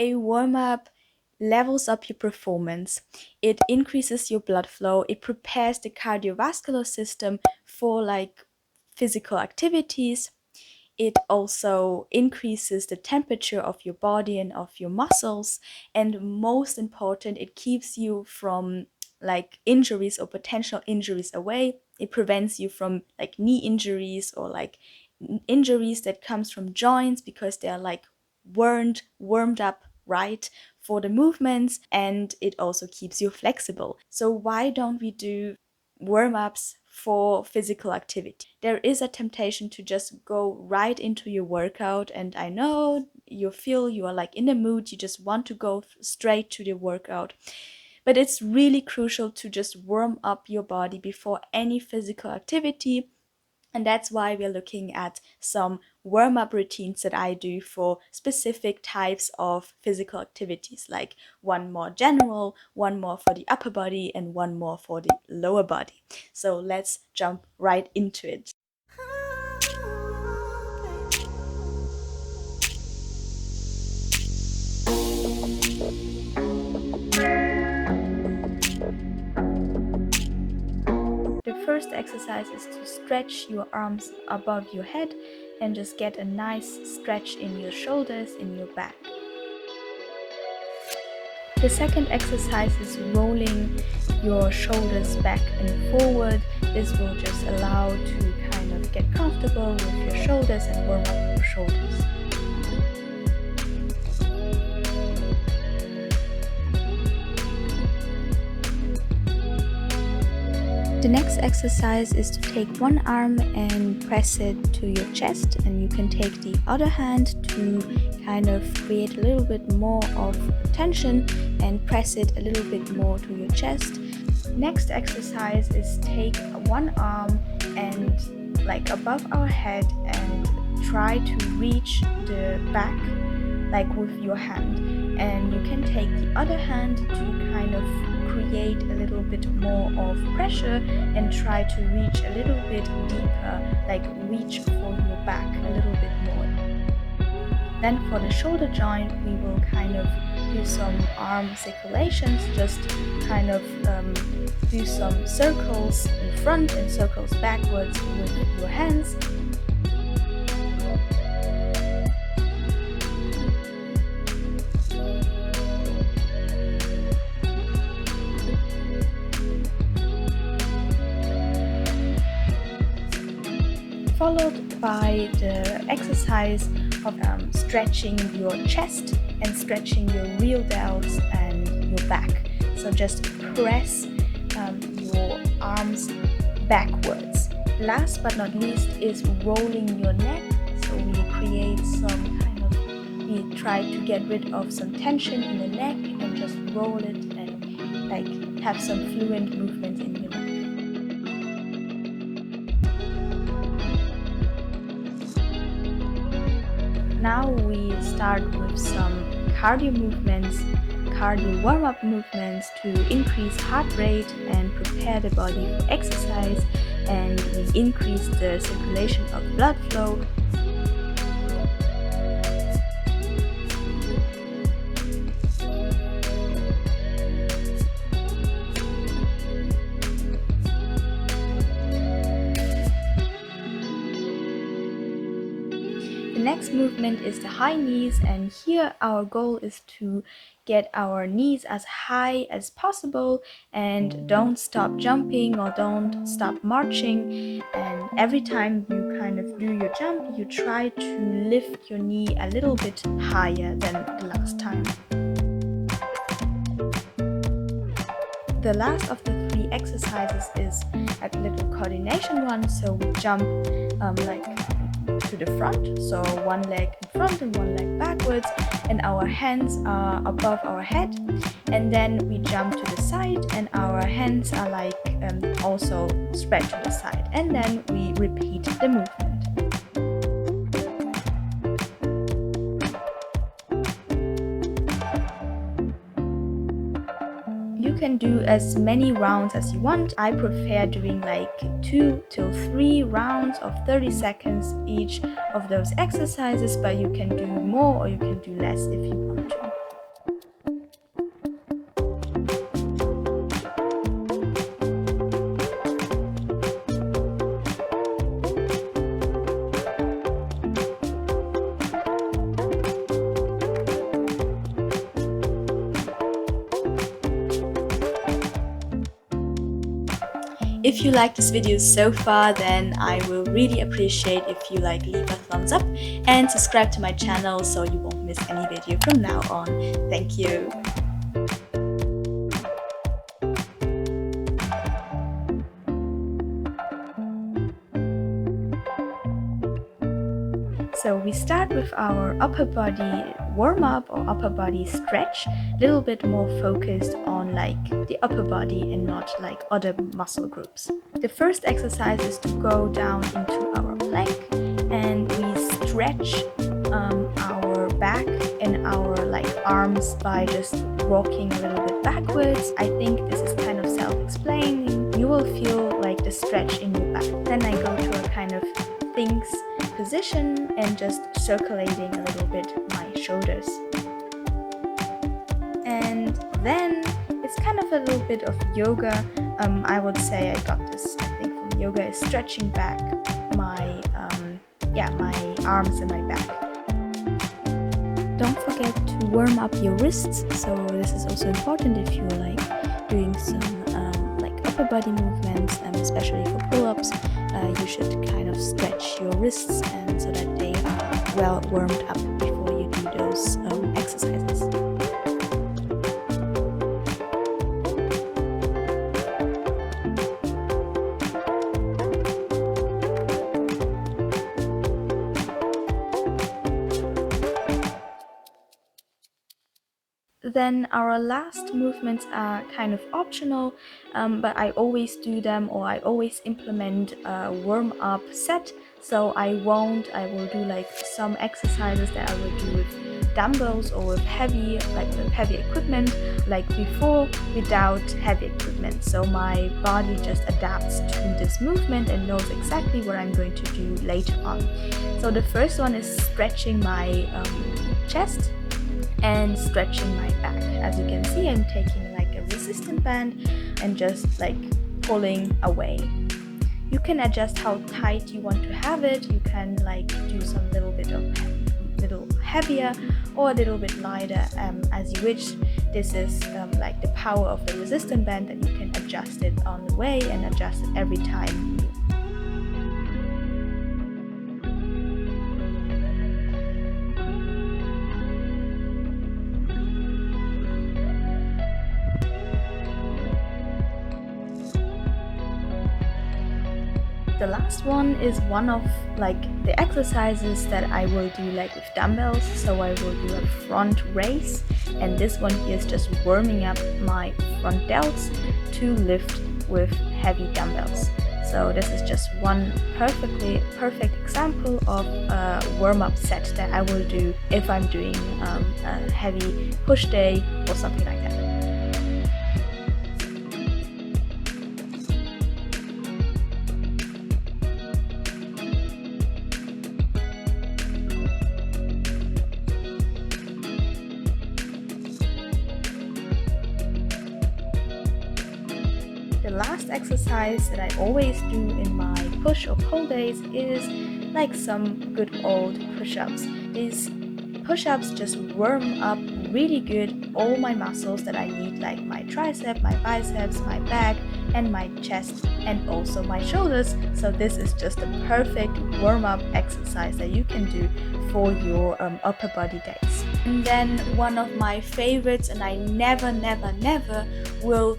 A warm-up levels up your performance. It increases your blood flow. It prepares the cardiovascular system for like physical activities. It also increases the temperature of your body and of your muscles. And most important, it keeps you from like injuries or potential injuries away. It prevents you from like knee injuries or like injuries that comes from joints because they're like warmed up right for the movements, and it also keeps you flexible. So why don't we do warm-ups for physical activity? There is a temptation to just go right into your workout, and I know you feel you are like in the mood, you just want to go straight to the workout. But it's really crucial to just warm up your body before any physical activity. And that's why we're looking at some warm-up routines that I do for specific types of physical activities, like one more general, one more for the upper body, and one more for the lower body. So let's jump right into it. The first exercise is to stretch your arms above your head and just get a nice stretch in your shoulders, in your back. The second exercise is rolling your shoulders back and forward. This will just allow to kind of get comfortable with your shoulders and warm up your shoulders. The next exercise is to take one arm and press it to your chest, and you can take the other hand to kind of create a little bit more of tension and press it a little bit more to your chest. Next exercise is take one arm and like above our head and try to reach the back like with your hand, and you can take the other hand to kind of create a little bit more of pressure and try to reach a little bit deeper, like reach for your back a little bit more. Then for the shoulder joint, we will kind of do some arm circulations, just kind of do some circles in front and circles backwards with your hands. Followed by the exercise of stretching your chest and stretching your real delts and your back. So just press your arms backwards. Last but not least is rolling your neck. So we create some kind of, we try to get rid of some tension in the neck and just roll it and like have some fluent movements in your neck. Now we start with some cardio movements, cardio warm-up movements to increase heart rate and prepare the body for exercise, and we increase the circulation of blood flow. The next movement is the high knees, and here our goal is to get our knees as high as possible and don't stop jumping or don't stop marching. And every time you kind of do your jump, you try to lift your knee a little bit higher than the last time. The last of the three exercises is a little coordination one, so we jump like to the front, so one leg in front and one leg backwards, and our hands are above our head, and then we jump to the side and our hands are like also spread to the side, and then we repeat the movement. You can do as many rounds as you want. I prefer doing like 2 to 3 rounds of 30 seconds each of those exercises, but you can do more or you can do less if you want to. If you like this video so far, then I will really appreciate if you leave a thumbs up and subscribe to my channel so you won't miss any video from now on. Thank you. So we start with our upper body warm-up or upper body stretch, a little bit more focused on the upper body and not other muscle groups. The first exercise is to go down into our plank, and we stretch our back and our arms by just walking a little bit backwards. I think this is kind of self-explaining. You will feel the stretch in your back. Then I go to a kind of Sphinx position and just circulating a little bit my shoulders. And then it's kind of a little bit of yoga. I would say I got this, I think, from yoga, is stretching back my my arms and my back. Don't forget to warm up your wrists. So this is also important if you're doing some upper body movements, especially for pull-ups. You should kind of stretch your wrists and so that they are well warmed up before you do those exercises. Then our last movements are kind of optional, but I always do them, or I always implement a warm-up set. So I will do some exercises that I will do with dumbbells or with heavy equipment, before without heavy equipment. So my body just adapts to this movement and knows exactly what I'm going to do later on. So the first one is stretching my chest and stretching my back. As you can see, I'm taking a resistant band and just pulling away. You can adjust how tight you want to have it. You can do some little heavier or a little bit lighter, as you wish. This is the power of the resistant band, that you can adjust it on the way and adjust it every time. The last one is one of the exercises that I will do with dumbbells. So I will do a front raise, and this one here is just warming up my front delts to lift with heavy dumbbells. So this is just one perfect example of a warm-up set that I will do if I'm doing a heavy push day or something like that. The last exercise that I always do in my push or pull days is some good old push-ups. These push-ups just warm up really good all my muscles that I need, my tricep, my biceps, my back, and my chest, and also my shoulders. So this is just a perfect warm-up exercise that you can do for your upper body days. And then one of my favorites, and I never will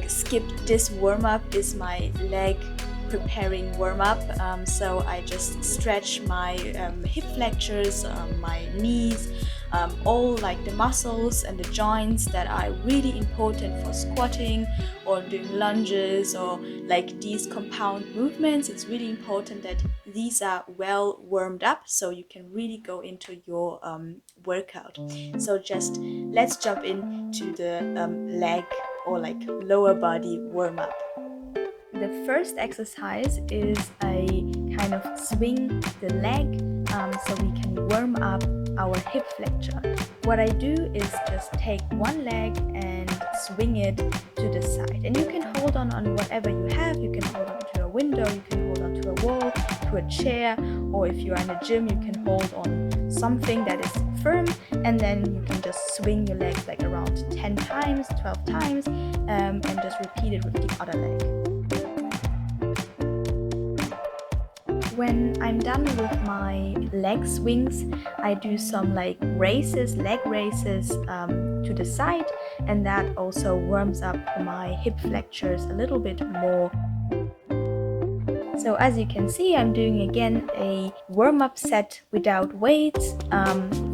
skip this warm-up, is my leg preparing warm-up. So I just stretch my hip flexors, my knees, all the muscles and the joints that are really important for squatting or doing lunges or these compound movements. It's really important that these are well warmed up so you can really go into your workout. So just let's jump into the leg or lower body warm-up. The first exercise is a kind of swing the leg, so we can warm up our hip flexor. What I do is just take one leg and swing it to the side, and you can hold on whatever you have. You can hold on to a window, you can hold on to a wall, to a chair, or if you're in a gym, you can hold on something that is firm, and then you can just swing your legs around 10 times, 12 times, and just repeat it with the other leg. When I'm done with my leg swings, I do some like raises, leg raises to the side, and that also warms up my hip flexors a little bit more. So as you can see, I'm doing again a warm-up set without weights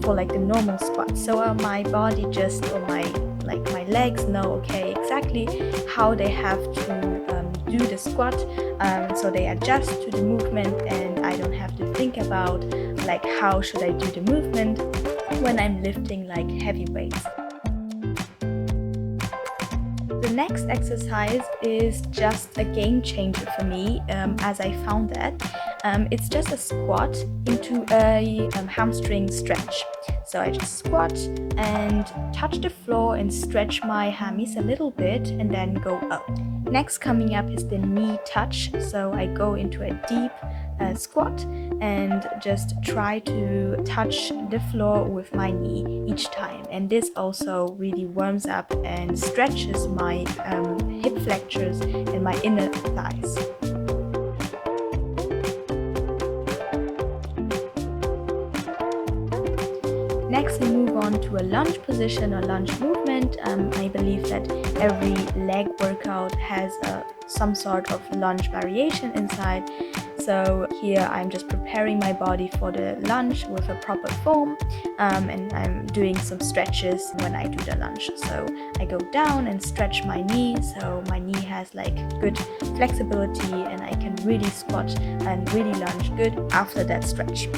for like the normal squat. So my body just, or my legs know, okay, exactly how they have to do the squat. So they adjust to the movement, and I don't have to think about like how should I do the movement when I'm lifting like heavy weights. The next exercise is just a game changer for me, as I found that. It's just a squat into a hamstring stretch. So I just squat and touch the floor and stretch my hammies a little bit and then go up. Next coming up is the knee touch. So I go into a deep squat and just try to touch the floor with my knee each time, and this also really warms up and stretches my hip flexors and my inner thighs. Next, we move on to a lunge position or lunge movement. I believe that every leg workout has some sort of lunge variation inside. So here I'm just preparing my body for the lunge with a proper form, and I'm doing some stretches when I do the lunge. So I go down and stretch my knee, so my knee has like good flexibility and I can really squat and really lunge good after that stretch.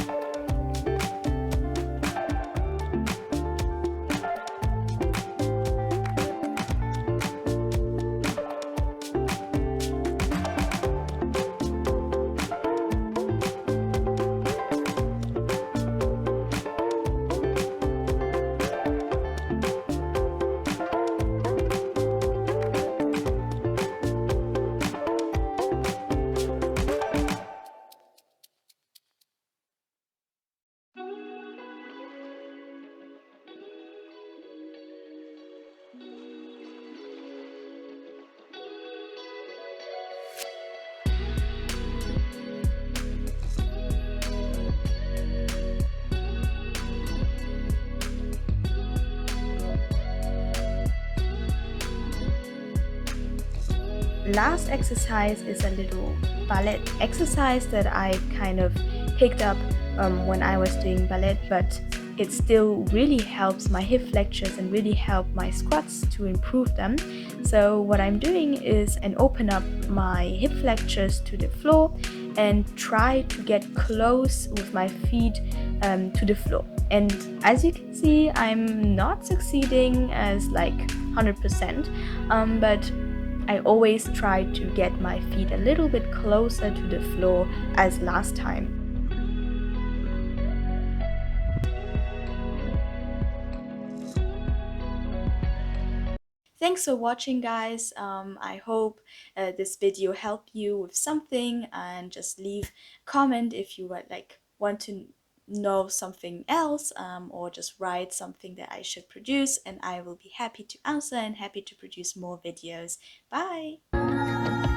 Last exercise is a little ballet exercise that I kind of picked up when I was doing ballet, but it still really helps my hip flexors and really help my squats to improve them. So what I'm doing is open up my hip flexors to the floor and try to get close with my feet to the floor. And as you can see, I'm not succeeding as like 100%, but I always try to get my feet a little bit closer to the floor as last time. Thanks for watching, guys. I hope this video helped you with something, and just leave a comment if you would want to know something else, or just write something that I should produce, and I will be happy to answer and happy to produce more videos. Bye!